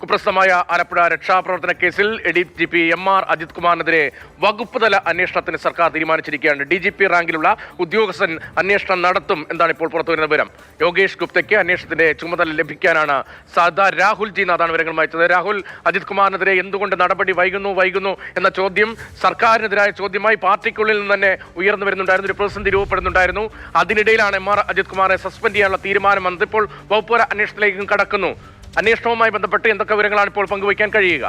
കുപ്രസിദ്ധമായ ആലപ്പുഴ രക്ഷാപ്രവർത്തന കേസിൽ DGP MR Ajith കുമാറിനെതിരെ വകുപ്പ് തല അന്വേഷണത്തിന് സർക്കാർ തീരുമാനിച്ചിരിക്കുകയാണ്. DGP റാങ്കിലുള്ള ഉദ്യോഗസ്ഥൻ അന്വേഷണം നടത്തും എന്നാണ് ഇപ്പോൾ പുറത്തുവരുന്ന വിവരം. യോഗേഷ് ഗുപ്തയ്ക്ക് അന്വേഷണത്തിന്റെ ചുമതല ലഭിക്കാനാണ് സാധ്യത. രാഹുൽ ജി നാഥാണ് വിവരങ്ങൾ അയച്ചത്. രാഹുൽ, അജിത് കുമാറിനെതിരെ എന്തുകൊണ്ട് നടപടി വൈകുന്നു എന്ന ചോദ്യം സർക്കാരിനെതിരായ ചോദ്യമായി പാർട്ടിക്കുള്ളിൽ നിന്ന് തന്നെ ഉയർന്നു വരുന്നുണ്ടായിരുന്നു. ഒരു പ്രതിസന്ധി രൂപപ്പെടുന്നുണ്ടായിരുന്നു. അതിനിടയിലാണ് MR അജിത് കുമാറെ സസ്പെൻഡ് ചെയ്യാനുള്ള തീരുമാനം വന്നത്. ഇപ്പോൾ വകുപ്പ് അന്വേഷണത്തിലേക്കും കടക്കുന്നു. അന്വേഷണവുമായി ബന്ധപ്പെട്ട് എന്തൊക്കെ വിവരങ്ങളാണ് ഇപ്പോൾ പങ്കുവയ്ക്കാൻ കഴിയുക?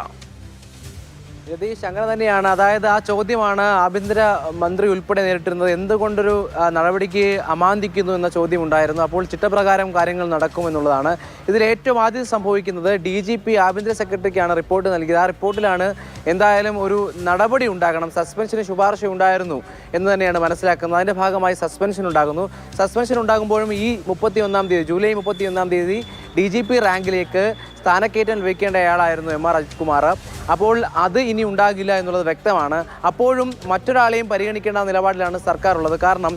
യതീഷ്, അങ്ങനെ തന്നെയാണ്. അതായത് ആ ചോദ്യമാണ് ആഭ്യന്തര മന്ത്രി ഉൾപ്പെടെ നേരിട്ടിരുന്നത്. എന്തുകൊണ്ടൊരു നടപടിക്ക് അമാന്തിക്കുന്നു എന്ന ചോദ്യം ഉണ്ടായിരുന്നു. അപ്പോൾ ചിട്ടപ്രകാരം കാര്യങ്ങൾ നടക്കുമെന്നുള്ളതാണ്. ഇതിൽ ഏറ്റവും ആദ്യം സംഭവിക്കുന്നത് DGP ആഭ്യന്തര സെക്രട്ടറിക്കാണ് റിപ്പോർട്ട് നൽകിയത്. ആ റിപ്പോർട്ടിലാണ് എന്തായാലും ഒരു നടപടി ഉണ്ടാകണം, സസ്പെൻഷന് ശുപാർശ ഉണ്ടായിരുന്നു എന്ന് തന്നെയാണ് മനസ്സിലാക്കുന്നത്. അതിൻ്റെ ഭാഗമായി സസ്പെൻഷൻ ഉണ്ടാകുന്നു. സസ്പെൻഷൻ ഉണ്ടാകുമ്പോഴും ഈ 31-ാം തീയതി, ജൂലൈ 31-ാം തീയതി DGP റാങ്കിലേക്ക് സ്ഥാനക്കയറ്റം വയ്ക്കേണ്ട ആളായിരുന്നു MR അജിത് കുമാർ. അപ്പോൾ അത് ഇനി ഉണ്ടാകില്ല എന്നുള്ളത് വ്യക്തമാണ്. അപ്പോഴും മറ്റൊരാളെയും പരിഗണിക്കേണ്ട നിലപാടിലാണ് സർക്കാർ ഉള്ളത്. കാരണം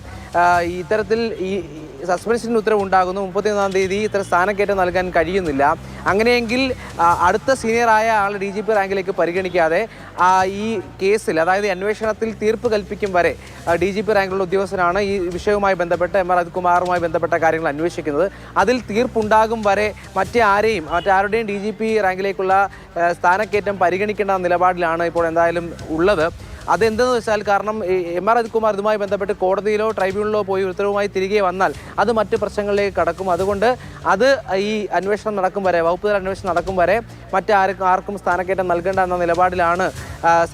ഇത്തരത്തിൽ ഈ സസ്പെൻഷന് ഉത്തരവ് ഉണ്ടാകുന്നു, 31-ാം തീയതി ഇത്ര സ്ഥാനക്കയറ്റം നൽകാൻ കഴിയുന്നില്ല. അങ്ങനെയെങ്കിൽ അടുത്ത സീനിയറായ ആൾ DGP റാങ്കിലേക്ക് പരിഗണിക്കാതെ ഈ കേസിൽ, അതായത് അന്വേഷണത്തിൽ തീർപ്പ് കൽപ്പിക്കും വരെ DGP റാങ്കിലുള്ള ഉദ്യോഗസ്ഥനാണ് ഈ വിഷയവുമായി ബന്ധപ്പെട്ട് MR അജിത് കുമാറുമായി ബന്ധപ്പെട്ട കാര്യങ്ങൾ അന്വേഷിക്കുന്നത്. അതിൽ തീർപ്പുണ്ടാകും വരെ മറ്റാരുടെയും DGP റാങ്കിലേക്കുള്ള സ്ഥാനക്കയറ്റം പരിഗണിക്കേണ്ട നിലപാടിലാണ് ഇപ്പോൾ എന്തായാലും ഉള്ളത്. അതെന്തെന്ന് വെച്ചാൽ, കാരണം MR അജിത് കുമാർ ഇതുമായി ബന്ധപ്പെട്ട് കോടതിയിലോ ട്രൈബ്യൂണലിലോ പോയി ഉത്തരവുമായി തിരികെ വന്നാൽ അത് മറ്റ് പ്രശ്നങ്ങളിലേക്ക് കടക്കും. അതുകൊണ്ട് അത് ഈ അന്വേഷണം നടക്കും വരെ, വകുപ്പ് തല അന്വേഷണം നടക്കും വരെ ആർക്കും സ്ഥാനക്കയറ്റം നൽകേണ്ട എന്ന നിലപാടിലാണ്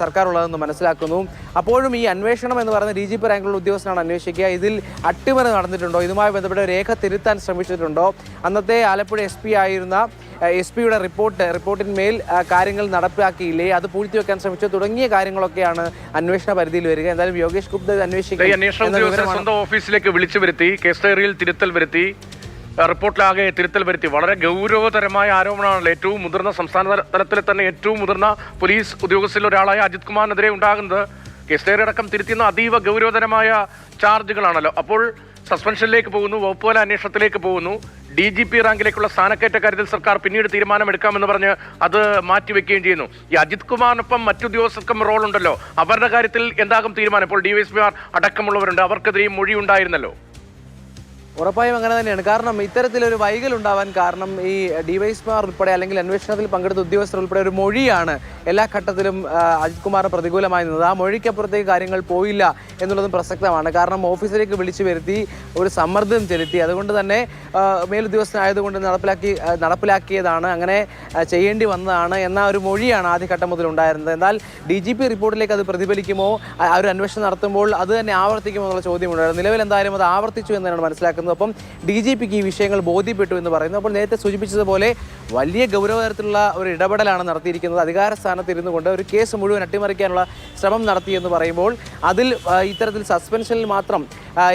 സർക്കാർ ഉള്ളതെന്ന് മനസ്സിലാക്കുന്നു. അപ്പോഴും ഈ അന്വേഷണം എന്ന് പറയുന്നത് DGP റാങ്കിലുള്ള ഉദ്യോഗസ്ഥനാണ് അന്വേഷിക്കുക. ഇതിൽ അട്ടിമറി നടന്നിട്ടുണ്ടോ, ഇതുമായി ബന്ധപ്പെട്ട രേഖ തിരുത്താൻ ശ്രമിച്ചിട്ടുണ്ടോ, അന്നത്തെ ആലപ്പുഴ SP ആയിരുന്ന SP-യുടെ റിപ്പോർട്ടിന്മേൽ കാര്യങ്ങൾ നടപ്പാക്കിയില്ലേ, അത് പൂഴ്ത്തിവെക്കാൻ ശ്രമിച്ചു തുടങ്ങിയ കാര്യങ്ങളൊക്കെയാണ് അന്വേഷണ പരിധിയിൽ വരിക. എന്തായാലും യോഗേഷ് ഗുപ്ത സ്വന്തം ഓഫീസിലേക്ക് വിളിച്ചു വരുത്തി, കേസ് ഡയറിയിൽ തിരുത്തൽ വരുത്തി, റിപ്പോർട്ടിലാകെ തിരുത്തൽ വരുത്തി. വളരെ ഗൗരവതരമായ ആരോപണമാണല്ലോ. ഏറ്റവും മുതിർന്ന സംസ്ഥാന തലത്തിലെ തന്നെ ഏറ്റവും മുതിർന്ന പോലീസ് ഉദ്യോഗസ്ഥരിൽ ഒരാളായ അജിത് കുമാറിനെതിരെ ഉണ്ടാകുന്നത് കേസ് ഡയറി അടക്കം തിരുത്തുന്ന അതീവ ഗൗരവതരമായ ചാർജുകളാണല്ലോ. അപ്പോൾ സസ്പെൻഷനിലേക്ക് പോകുന്നു, വകുപ്പ് തല അന്വേഷണത്തിലേക്ക് പോകുന്നു. DGP റാങ്കിലേക്കുള്ള സ്ഥാനക്കയറ്റ കാര്യത്തിൽ സർക്കാർ പിന്നീട് തീരുമാനമെടുക്കാമെന്ന് പറഞ്ഞ് അത് മാറ്റിവെക്കുകയും ചെയ്യുന്നു. ഈ അജിത് കുമാറിനൊപ്പം മറ്റുദ്യോഗസ്ഥർക്കും റോൾ ഉണ്ടല്ലോ. അവരുടെ കാര്യത്തിൽ എന്താകും തീരുമാനം? ഇപ്പോൾ DYSPമാർ അടക്കമുള്ളവരുണ്ട്, അവർക്കെതിരെയും മൊഴി ഉണ്ടായിരുന്നല്ലോ. ഉറപ്പായും അങ്ങനെ തന്നെയാണ്. കാരണം ഇത്തരത്തിലൊരു വൈകൽ ഉണ്ടാവാൻ കാരണം ഈ DYSPമാർ ഉൾപ്പെടെ, അല്ലെങ്കിൽ അന്വേഷണത്തിൽ പങ്കെടുത്ത ഉദ്യോഗസ്ഥർ ഉൾപ്പെടെ ഒരു മൊഴിയാണ് എല്ലാ ഘട്ടത്തിലും അജിത് കുമാറിന് പ്രതികൂലമായി നിന്നത്. ആ മൊഴിക്കപ്പുറത്തേക്ക് കാര്യങ്ങൾ പോയില്ല എന്നുള്ളതും പ്രസക്തമാണ്. കാരണം ഓഫീസിലേക്ക് വിളിച്ചു വരുത്തി ഒരു സമ്മർദ്ദം ചെലുത്തി. അതുകൊണ്ട് തന്നെ മേലുദ്യോഗസ്ഥനായതുകൊണ്ട് നടപ്പിലാക്കിയതാണ്, അങ്ങനെ ചെയ്യേണ്ടി വന്നതാണ് എന്ന ഒരു മൊഴിയാണ് ആദ്യഘട്ടം മുതൽ ഉണ്ടായിരുന്നത്. എന്നാൽ DGP റിപ്പോർട്ടിലേക്ക് അത് പ്രതിഫലിക്കുമോ, ആ ഒരു അന്വേഷണം നടത്തുമ്പോൾ അത് തന്നെ ആവർത്തിക്കുമോ എന്നുള്ള ചോദ്യമുണ്ടായിരുന്നു. നിലവിൽ എന്തായാലും അത് ആവർത്തിച്ചു എന്നാണ് മനസ്സിലാക്കുന്നത്. അപ്പം DGPക്ക് ഈ വിഷയങ്ങൾ ബോധ്യപ്പെട്ടു എന്ന് പറയുന്നു. അപ്പോൾ നേരത്തെ സൂചിപ്പിച്ചതുപോലെ വലിയ ഗൗരവതരത്തിലുള്ള ഒരു ഇടപെടലാണ് നടത്തിയിരിക്കുന്നത്. അധികാര സ്ഥാനത്ത് ഇരുന്നു കൊണ്ട് ഒരു കേസ് മുഴുവൻ അട്ടിമറിക്കാനുള്ള ശ്രമം നടത്തി എന്ന് പറയുമ്പോൾ അതിൽ ഇത്തരത്തിൽ സസ്പെൻഷനിൽ മാത്രം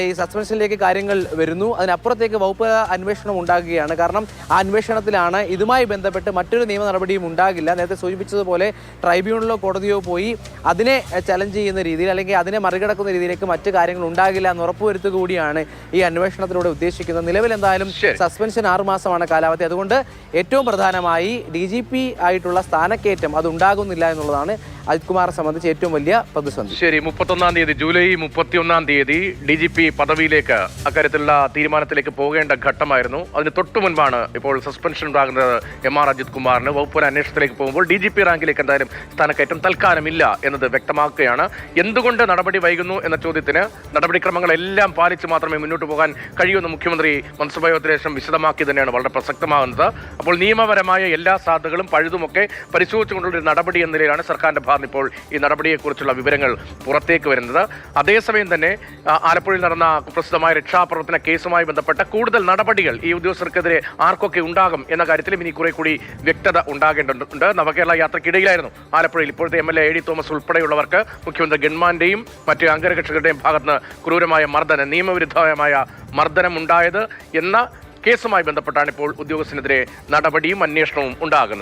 ഈ സസ്പെൻഷനിലേക്ക് കാര്യങ്ങൾ വരുന്നു. അതിനപ്പുറത്തേക്ക് വകുപ്പ് അന്വേഷണം ഉണ്ടാകുകയാണ്. കാരണം ആ അന്വേഷണത്തിലാണ് ഇതുമായി ബന്ധപ്പെട്ട് മറ്റൊരു നിയമ നടപടിയും ഉണ്ടാകില്ല. നേരത്തെ സൂചിപ്പിച്ചതുപോലെ ട്രൈബ്യൂണലിലോ കോടതിയോ പോയി അതിനെ ചലഞ്ച് ചെയ്യുന്ന രീതിയിൽ, അല്ലെങ്കിൽ അതിനെ മറികടക്കുന്ന രീതിയിലേക്ക് മറ്റു കാര്യങ്ങൾ ഉണ്ടാകില്ല എന്ന് ഉറപ്പുവരുത്തുക കൂടിയാണ് ഈ അന്വേഷണത്തിലൂടെ ഉദ്ദേശിക്കുന്നത്. നിലവിൽ എന്തായാലും സസ്പെൻഷൻ 6 മാസമാണ് കാലാവധി. അതുകൊണ്ട് ഏറ്റവും പ്രധാനമായി DGP ആയിട്ടുള്ള സ്ഥാനക്കയറ്റം അത് ഉണ്ടാകുന്നില്ല എന്നുള്ളതാണ് അജിത് കുമാറിനെ സംബന്ധിച്ച് ഏറ്റവും വലിയ പ്രതിസന്ധി. ശരി, 31-ാം തീയതി, ജൂലൈ 31-ാം തീയതി DGP പദവിയിലേക്ക് അക്കാര്യത്തിലുള്ള തീരുമാനത്തിലേക്ക് പോകേണ്ട ഘട്ടമായിരുന്നു. അതിന് തൊട്ടു മുൻപാണ് ഇപ്പോൾ സസ്പെൻഷൻ ഉണ്ടാകുന്നത് MR അജിത് കുമാറിന്. വകുപ്പ് അന്വേഷണത്തിലേക്ക് പോകുമ്പോൾ DGP റാങ്കിലേക്ക് എന്തായാലും സ്ഥാനക്കയറ്റം തൽക്കാലമില്ല എന്നത് വ്യക്തമാക്കുകയാണ്. എന്തുകൊണ്ട് നടപടി വൈകുന്നു എന്ന ചോദ്യത്തിന് നടപടിക്രമങ്ങളെല്ലാം പാലിച്ച് മാത്രമേ മുന്നോട്ട് പോകാൻ കഴിയുമെന്ന് മുഖ്യമന്ത്രി മന്ത്രിസഭാ യോഗത്തിന് ശേഷം വിശദമാക്കി തന്നെയാണ് വളരെ പ്രസക്തമാകുന്നത്. അപ്പോൾ നിയമപരമായ എല്ലാ സാധ്യതകളും പഴുതുമൊക്കെ പരിശോധിച്ചുകൊണ്ടുള്ള ഒരു നടപടി എന്ന നിലയിലാണ് സർക്കാരിന്റെ ഭാഗത്ത് ഇപ്പോൾ ഈ നടപടിയെക്കുറിച്ചുള്ള വിവരങ്ങൾ പുറത്തേക്ക് വരുന്നത്. അതേസമയം തന്നെ ആലപ്പുഴയിൽ നടന്ന കുപ്രസിദ്ധമായ രക്ഷാപ്രവർത്തന കേസുമായി ബന്ധപ്പെട്ട കൂടുതൽ നടപടികൾ ഈ ഉദ്യോഗസ്ഥർക്കെതിരെ ആർക്കൊക്കെ ഉണ്ടാകും എന്ന കാര്യത്തിലും ഇനി കുറെ കൂടി വ്യക്തത ഉണ്ടാകേണ്ടതുണ്ട്. നവകേരള യാത്രക്കിടയിലായിരുന്നു ആലപ്പുഴയിൽ ഇപ്പോഴത്തെ MLA AD തോമസ് ഉൾപ്പെടെയുള്ളവർക്ക് മുഖ്യമന്ത്രി ഗൺമാന്റെയും മറ്റ് അംഗരക്ഷകരുടെയും ഭാഗത്തുനിന്ന് ക്രൂരമായ മർദ്ദനം, നിയമവിരുദ്ധമായ മർദ്ദനം ഉണ്ടായത് എന്ന കേസുമായി ബന്ധപ്പെട്ടാണ് ഇപ്പോൾ ഉദ്യോഗസ്ഥനെതിരെ നടപടിയും അന്വേഷണവും ഉണ്ടാകുന്നത്.